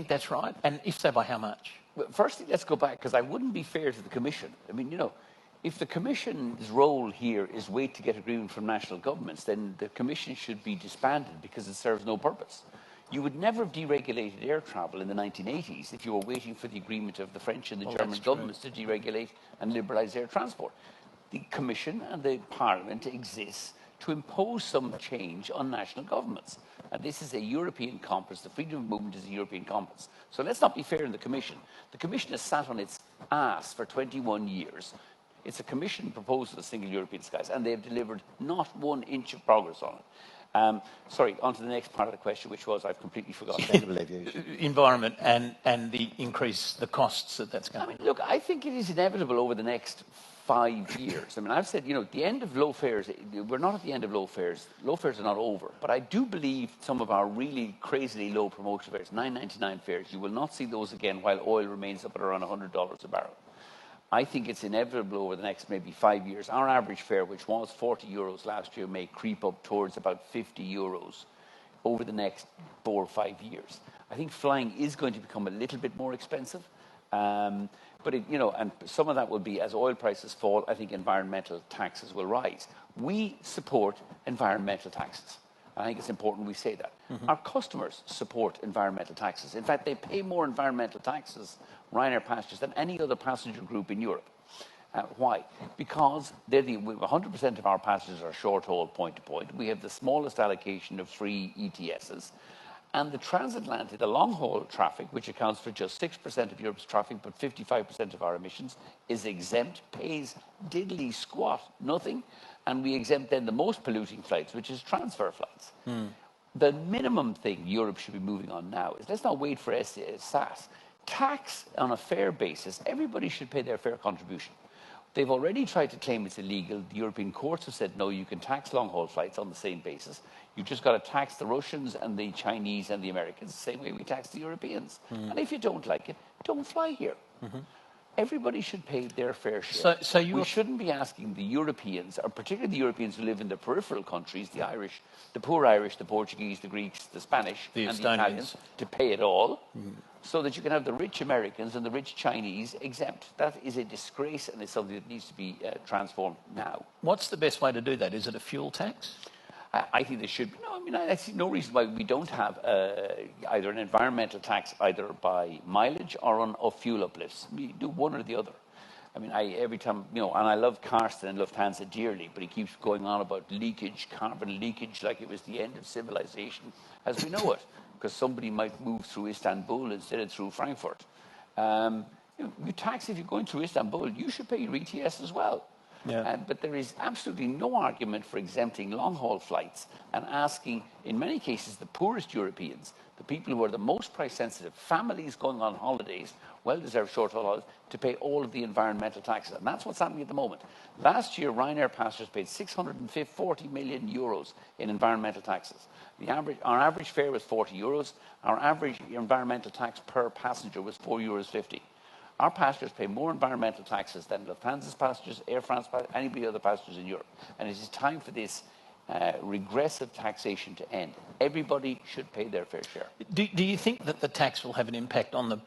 think that's right? And if so, by how much? Well, firstly, let's go back, because I wouldn't be fair to the Commission. I mean, if the Commission's role here is wait to get agreement from national governments, then the Commission should be disbanded because it serves no purpose. You would never have deregulated air travel in the 1980s if you were waiting for the agreement of the French and the German governments to deregulate and liberalise air transport. The Commission and the Parliament exists to impose some change on national governments. And this is a European compass. The freedom of movement is a European compass. So let's not be fair in the Commission. The Commission has sat on its ass for 21 years. It's a Commission proposal of single European skies, and they've delivered not 1 inch of progress on it. Sorry, on to the next part of the question, which was, I've completely forgotten. Sustainable aviation. Environment and the increase, the costs that's going. Look, I think it is inevitable over the next 5 years. I mean, I've said, the end of low fares, we're not at the end of low fares. Low fares are not over. But I do believe some of our really crazily low promotional fares, $9.99 fares, you will not see those again while oil remains up at around $100 a barrel. I think it's inevitable over the next maybe 5 years. Our average fare, which was €40 last year, may creep up towards about €50 over the next 4 or 5 years. I think flying is going to become a little bit more expensive. But, and some of that will be as oil prices fall, I think environmental taxes will rise. We support environmental taxes. I think it's important we say that. Our customers support environmental taxes. In fact, they pay more environmental taxes, Ryanair passengers, than any other passenger group in Europe. Why? Because 100% of our passengers are short-haul point-to-point. We have the smallest allocation of free ETSs. And the transatlantic, the long-haul traffic, which accounts for just 6% of Europe's traffic, but 55% of our emissions, is exempt, pays diddly squat, nothing. And we exempt then the most polluting flights, which is transfer flights. The minimum thing Europe should be moving on now is, let's not wait for SAS. Tax on a fare basis, everybody should pay their fare contribution. They've already tried to claim it's illegal. The European courts have said, no, you can tax long-haul flights on the same basis. You've just got to tax the Russians and the Chinese and the Americans the same way we tax the Europeans. And if you don't like it, don't fly here. Everybody should pay their fair share. So we shouldn't be asking the Europeans, or particularly the Europeans who live in the peripheral countries, the Irish, the poor Irish, the Portuguese, the Greeks, the Spanish, and the Italians, to pay it all, so that you can have the rich Americans and the rich Chinese exempt. That is a disgrace, and it's something that needs to be transformed now. What's the best way to do that? Is it a fuel tax? I think there should be. No, I mean, I see no reason why we don't have either an environmental tax, either by mileage or on fuel uplifts. We do one or the other. I mean, every time, and I love Carsten and Lufthansa dearly, but he keeps going on about leakage, carbon leakage, like it was the end of civilization as we know it, because somebody might move through Istanbul instead of through Frankfurt. You tax if you're going through Istanbul, you should pay your ETS as well. But there is absolutely no argument for exempting long-haul flights and asking, in many cases, the poorest Europeans, the people who are the most price-sensitive, families going on holidays, well-deserved short-haul holidays, to pay all of the environmental taxes. And that's what's happening at the moment. Last year, Ryanair passengers paid €640 million in environmental taxes. Our average fare was €40. Our average environmental tax per passenger was €4.50. Our passengers pay more environmental taxes than Lufthansa's passengers, Air France passengers, anybody other passengers in Europe. And it is time for this regressive taxation to end. Everybody should pay their fair share. Do you think that the tax will have an impact on the